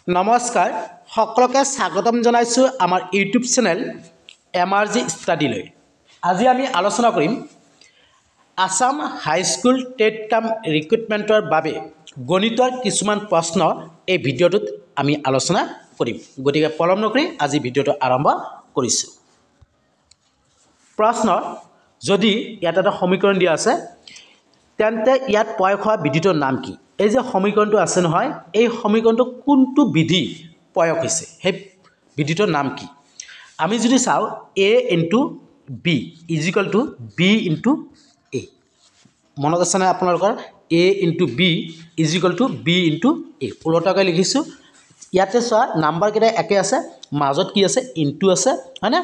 নমস্কাৰ সকলোকে স্বাগতম জনাইছো আমাৰ ইউটিউব চেনেল এমআৰজি ষ্টাডিলৈ। আজি আমি আলোচনা কৰিম আসাম হাই স্কুল টেট কাম ৰিক্ৰুটমেণ্টৰ বাবে গণিতৰ কিছুমান প্ৰশ্ন এই ভিডিঅ'টোত আমি আলোচনা কৰিম। গতিকে পলম নকৰি আজি ভিডিঅ'টো আৰম্ভ কৰিছোঁ। প্ৰশ্ন, যদি ইয়াত এটা সমীকৰণ দিয়া আছে তেন্তে ইয়াত প্ৰয়োগ হোৱা বিধিটোৰ নাম কি? এই যে সমীকৰণটো আছে নহয়, এই সমীকৰণটো কোনটো বিধি প্ৰয়োগ হৈছে, সেই বিধিটোৰ নাম কি? আমি যদি চাওঁ a into B equal to B into A. মনত আছে নাই আপোনালোকৰ? a into B equal to B into A. ওলোটাকৈ লিখিছোঁ। ইয়াতে চোৱা নাম্বাৰকেইটা একে আছে, মাজত কি আছে? ইনটু আছে, হয়নে?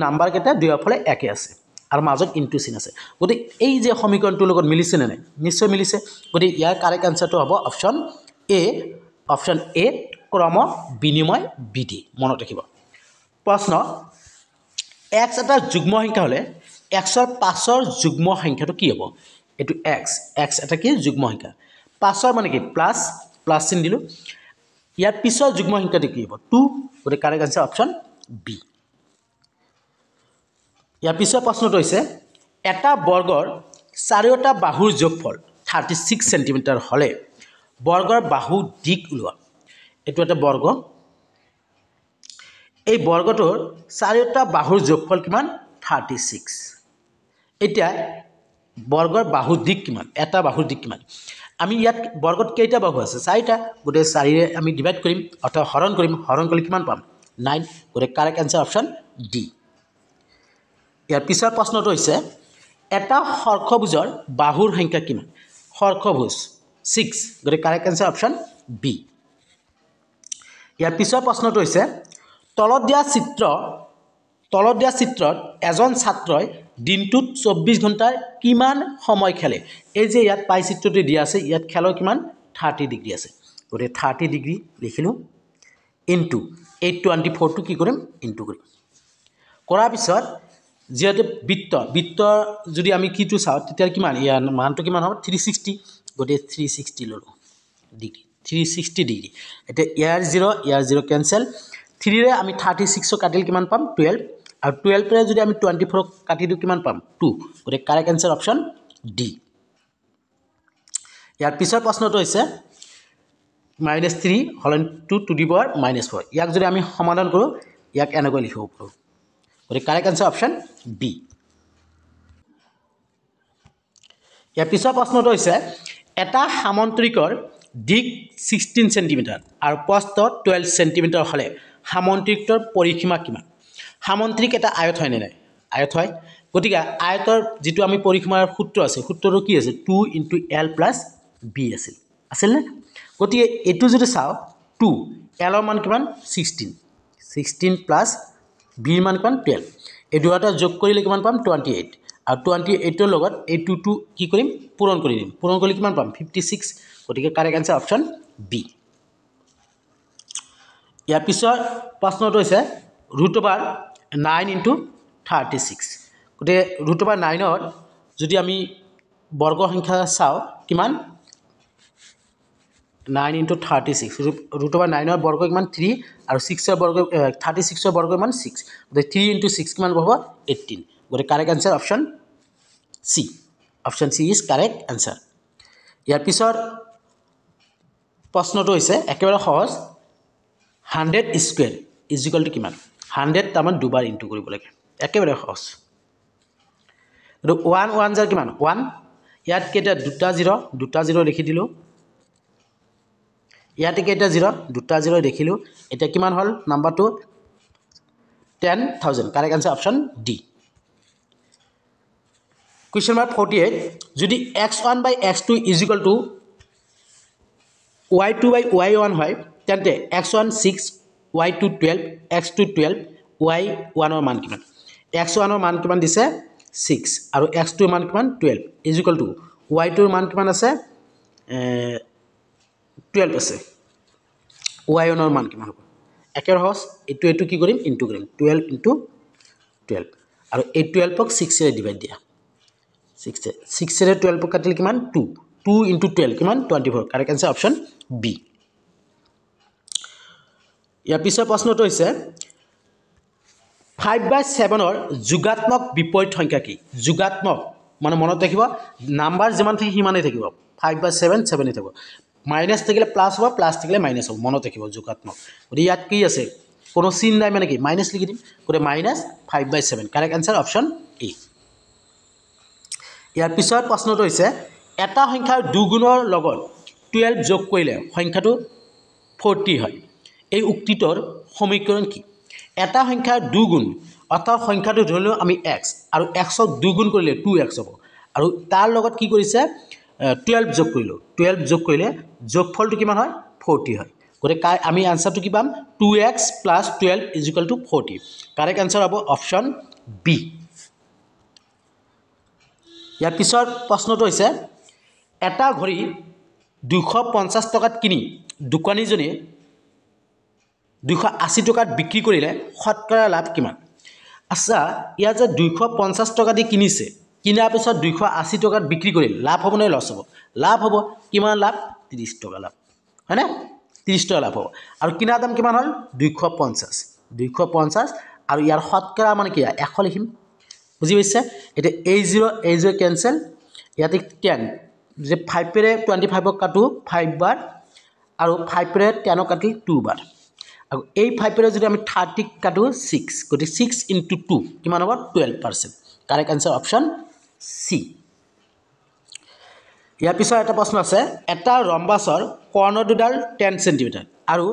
নাম্বাৰকেইটা দুয়োফালে একে আছে আৰু মাজত ইনটু চিন আছে। গতিকে এই যে সমীকৰণটোৰ লগত মিলিছে নে নাই? নিশ্চয় মিলিছে। গতিকে ইয়াৰ কাৰেক্ট আনচাৰটো হ'ব অপশ্যন এ। অপশ্যন এ ক্ৰম বিনিময় বিধি। মনত ৰাখিব। প্ৰশ্ন, এক্স এটা যুগ্ম সংখ্যা হ'লে এক্সৰ পাছৰ যুগ্ম সংখ্যাটো কি হ'ব? এইটো এক্স এটা কি যুগ্ম সংখ্যা? পাছৰ মানে কি? প্লাছ চিন দিলোঁ। ইয়াৰ পিছৰ যুগ্ম সংখ্যাটো কি হ'ব? 2। গতিকে কাৰেক্ট আনচাৰ অপশ্যন বি। ইয়াৰ পিছৰ প্ৰশ্নটো হৈছে এটা বৰ্গৰ চাৰিওটা বাহুৰ যোগফল 36 চেণ্টিমিটাৰ হ'লে বৰ্গৰ বাহু দিশ ওলোৱা। এইটো এটা বৰ্গ। এই বৰ্গটোৰ চাৰিওটা বাহুৰ যোগফল কিমান? 36। এতিয়া বৰ্গৰ বাহুৰ দিশ কিমান? এটা বাহুৰ দিশ কিমান? আমি ইয়াত বৰ্গত কেইটা বাহু আছে? 4টা। গতিকে 4ৰে আমি ডিভাইড কৰিম অথবা হৰণ কৰিম। হৰণ কৰিলে কিমান পাম? 9। গতিকে কাৰেক্ট আনচাৰ অপশ্যন ডি। ইয়াৰ পিছৰ প্ৰশ্নটো হৈছে এটা শৰ্ষভুজৰ বাহুৰ সংখ্যা কিমান? শৰ্ষভুজ 6। গতিকে কাৰেক্ট আনচাৰ অপশ্যন বি। ইয়াৰ পিছৰ প্ৰশ্নটো হৈছে তলত দিয়া চিত্ৰত এজন ছাত্ৰই দিনটোত 24 ঘণ্টাৰ কিমান সময় খেলে? এই যে ইয়াত পাই চিত্ৰটো দিয়া আছে, ইয়াত খেলৰ কিমান? 30 ডিগ্ৰী আছে। গতিকে 30 ডিগ্ৰী লিখিলোঁ ইনটু 824টো কি কৰিম? ইনটু কৰিম। কৰাৰ পিছত যিহেতু বৃত্ত যদি আমি কিটো চাওঁ তেতিয়া কিমান? ইয়াৰ মানটো কিমান হ'ব? 360। গতিকে 360 ল'লোঁ ডিগ্ৰী, 360 ডিগ্ৰী। এতিয়া ইয়াৰ 0 কেঞ্চেল। 3ৰে আমি 36 কাটিলে কিমান পাম? 12। আৰু 12ৰে যদি আমি 24 কাটি দিওঁ কিমান পাম? 2। গতিকে কাৰেক্ট এনচাৰ অপশ্যন ডি। ইয়াৰ পিছৰ প্ৰশ্নটো হৈছে -3 হলন টু টু দি পাৱাৰ -4। ইয়াক যদি আমি সমাধান কৰোঁ ইয়াক এনেকৈ লিখিব পাৰোঁ। গতিকে কাৰেক্ট এনচাৰ অপশ্যন বি। ইয়াৰ পিছৰ প্ৰশ্নটো হৈছে এটা সামন্ত্ৰিকৰ দিশ 16 চেণ্টিমিটাৰ আৰু প্ৰস্থ 12 চেণ্টিমিটাৰ হ'লে সামন্ত্ৰিকটোৰ পৰিসীমা কিমান? সামন্ত্ৰিক এটা আয়ত হয় নে নাই? আয়ত হয়। গতিকে আয়তৰ যিটো আমি পৰিসীমাৰ সূত্ৰ আছে, সূত্ৰটো কি আছে? 2 × L + B আছিল নে? গতিকে এইটো যদি চাওঁ 2 Lৰ মান কিমান? 16 প্লাছ বিৰ মান কিমান? 12। এই দুয়োটা যোগ কৰিলে কিমান পাম? 28। আৰু 28ৰ লগত এই 2টো কি কৰিম? পূৰণ কৰি দিম। পূৰণ কৰিলে কিমান পাম? 56। গতিকে কাৰেক্ট আনচাৰ অপশ্যন বি। ইয়াৰ পিছৰ প্ৰশ্নটো হৈছে √9 × 36। গতিকে √9ৰ যদি আমি বৰ্গ সংখ্যা চাওঁ কিমান? 9 × 36। √9ৰ বৰ্গ কিমান? 3 আৰু 6ৰ বৰ্গ 36ৰ বৰ্গ কিমান? 6। গতিকে 3 × 6 কিমান হ'ব? 18। গতিকে correct answer option C. Option C is correct answer. ইয়াৰ পিছৰ প্ৰশ্নটো হৈছে একেবাৰে সহজ। 100 স্কুৱেৰ ইজিকেল টু কিমান? 100 তাৰমান দুবাৰ ইনটু কৰিব লাগে। একেবাৰে সহজ। 1 জাৰ কিমান? 1। ইয়াত কেইটা? দুটা 0 লিখি দিলোঁ। ইয়াতে কেইটা 0? দুটা 0 দেখিলোঁ। এতিয়া কিমান হ'ল নাম্বাৰটো? 10,000। Correct answer option D. Question number 48, যদি x1/x2 ইজিকেল টু y2/y1 হয় তেন্তে x1 6, y2 12, x2 12, y1ৰ মান কিমান? x1ৰ মান কিমান দিছে? 6 আৰু x2ৰ মান কিমান? 12 ইজিকেল টু y2ৰ মান কিমান আছে? 12 আছে। y1ৰ মান কিমান হ'ব? একেবাৰে সহজ। এইটো কি কৰিম? ইনটু কৰিম। 12 × 12 আৰু এই 12ক 6ৰে ডিভাইড দিয়া। 6ৰে 12 কাটিলে কিমান? 2 × 12 কিমান? 24। Correct answer option B. ইয়াৰ পিছৰ প্ৰশ্নটো হৈছে 5/7 যোগাত্মক বিপৰীত সংখ্যা কি যোগাত্মক মানে মনত ৰাখিব নাম্বাৰ যিমান থাকে সিমানেই থাকিব 5/7 7 থাকিব মাইনাছ থাকিলে প্লাছ হ'ব প্লাছ থাকিলে মাইনাছ হ'ব মনত ৰাখিব যোগাত্মক গতিকে ইয়াত কি আছে কোনো চিন নাই মানে কি মাইনাছ লিখি দিম গতিকে -5/7 কাৰেক্ট আনসাৰ অপশ্যন এ ইয়াৰ পিছৰ প্ৰশ্নটো হৈছে এটা সংখ্যাৰ দুগুণৰ লগত 12 যোগ কৰিলে সংখ্যাটো 40 হয় এই উক্তিটোৰ সমীকৰণ কি এটা সংখ্যাৰ দুগুণ অৰ্থাৎ সংখ্যাটো ধৰিলো আমি x আৰু x ক দুগুণ কৰিলে 2x হ'ব আৰু তাৰ লগত কি কৰিছে 12 যোগ কৰিলো 12 যোগ কৰিলে যোগফলটো কিমান হয় 40 হয় গতিকে আমি আনসাৰটো কি পাম 2x + 12 = 40 কাৰেক্ট আনসাৰ হ'ব অপশ্যন বি ইয়াৰ পিছৰ প্ৰশ্নটো হৈছে এটা ঘড়ী 250 টকাত কিনি দোকানীজনে 280 টকাত বিক্ৰী কৰিলে শতকৰা লাভ কিমান আচ্ছা ইয়া যে 250 টকা দি কিনিছে কিনাৰ পিছত 280 টকাত বিক্ৰী কৰিল লাভ হ'ব নে লছ হ'ব লাভ হ'ব কিমান লাভ 30 টকা লাভ হয়নে 30 টকা লাভ হ'ব আৰু কিনাৰ দাম কিমান হ'ল 250 আৰু ইয়াৰ শতকৰা মানে কি 100 লিখিম বুজি পাইছে এটা a0 কেনসেল ইয়াতে 10 যে 5 ৰে 25 ক কাটো 5 বাৰ আৰু 5 ৰে 10 ক কাটি 2 বাৰ আৰু এই 5 ৰে যদি আমি 30 কাটো 6 গতি 6 * 2 কিমান হ'ব 12% কাৰেক্ট আনসাৰ অপশ্যন সি ইয়াৰ পিছৰ এটা প্ৰশ্ন আছে এটা ৰম্বাসৰ কৰ্ণ দুডাল 10 সেমি আৰু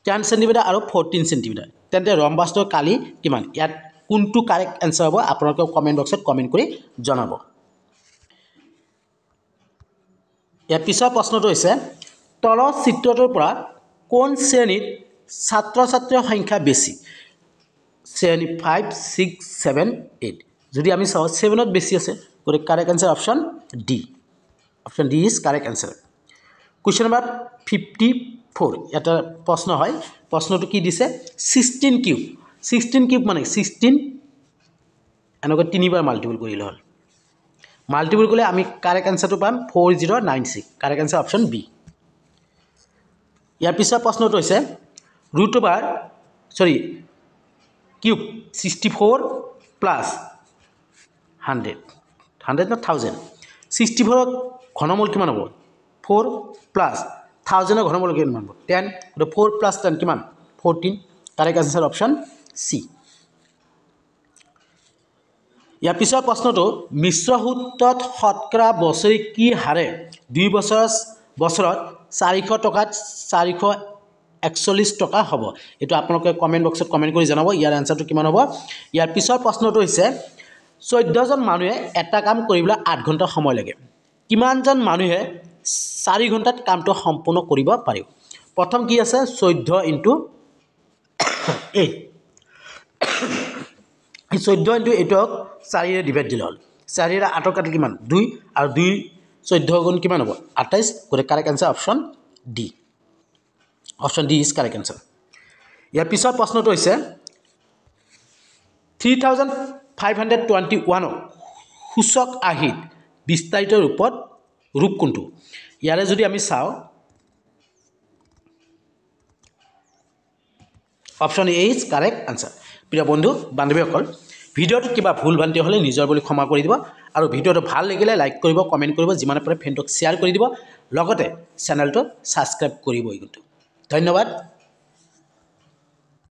10 সেমি আৰু 14 সেমি তেন্তে ৰম্বাসটোৰ কালি কিমান ইয়াত কোনটো কাৰেক্ট আনসাৰ হ'ব আপোনালোকে কমেন্ট বক্সত কমেন্ট কৰি জনাব ইয়াৰ পিছৰ প্ৰশ্নটো হৈছে তলৰ চিত্ৰটোৰ পৰা কোন শ্ৰেণীত ছাত্ৰ ছাত্ৰীৰ সংখ্যা বেছি শ্ৰেণী 5 6 7 8 যদি আমি চাও 7 ত বেছি আছে গতিকে correct answer option D is correct answer question number 54 এটা প্ৰশ্ন হয় প্ৰশ্নটো কি দিছে 16 কিউব মানে 16 এনেকৈ তিনিবাৰ মাল্টিপল কৰিলে হ'ল মাল্টিপল কৰিলে আমি কাৰেক্ট আনসাৰটো পাম 4096 কাৰেক্ট আনসাৰ অপশ্যন বি ইয়াৰ পিছৰ প্ৰশ্নটো হৈছে কিউব 64 প্লাস 100 না 1000 64 ৰ ঘনমূল কিমান হ'ব 4 প্লাস 1000 ৰ ঘনমূল কিমান হ'ব 10 গতিকে 4 প্লাস 10 কিমান 14 কাৰেক্ট আনসাৰ অপশ্যন সি ইয়াৰ পিছৰ প্ৰশ্নটো মিশ্ৰ সূত্ৰত শতকৰা বছৰি কি হাৰে 2 বছৰত 400 টকাত 441 টকা হ'ব এটো আপোনালোকে কমেন্ট বক্সত কমেন্ট কৰি জনাব ইয়াৰ আনসাৰটো কিমান হ'ব ইয়াৰ পিছৰ প্ৰশ্নটো হৈছে 14 জন মানুহে এটা কাম কৰিবলৈ 8 ঘণ্টা সময় লাগে কিমান জন মানুহে 4 ঘণ্টাত কামটো সম্পূৰ্ণ কৰিব পাৰিব প্ৰথম কি আছে 14 * 8 এই 14 * 8 ক 4 ৰে ডিভাইড দিলে হ'ল 4 ৰে 8 কাটি কিমান 2 আৰু 2 14 গুণ কিমান হ'ব 28 গৰে correct answer option D is correct answer ইয়াৰ পিছৰ প্ৰশ্নটো হৈছে 3521 সূচক আহিত বিস্তাৰিত ৰূপ কোনটো ইয়াৰে যদি আমি চাও option A is correct answer প্ৰিয় বন্ধু বান্ধৱীসকল ভিডিওটো কিবা ভুল ভ্ৰান্তি হলে নিজৰ বুলি ক্ষমা কৰি দিব আৰু ভিডিওটো ভাল লাগিলে লাইক কৰিব কমেন্ট কৰিব যিমানে পাৰে ফ্ৰেণ্ডক শ্বেয়াৰ কৰি দিব লগতে চেনেলটো সাবস্ক্ৰাইব কৰিবই কিন্তু ধন্যবাদ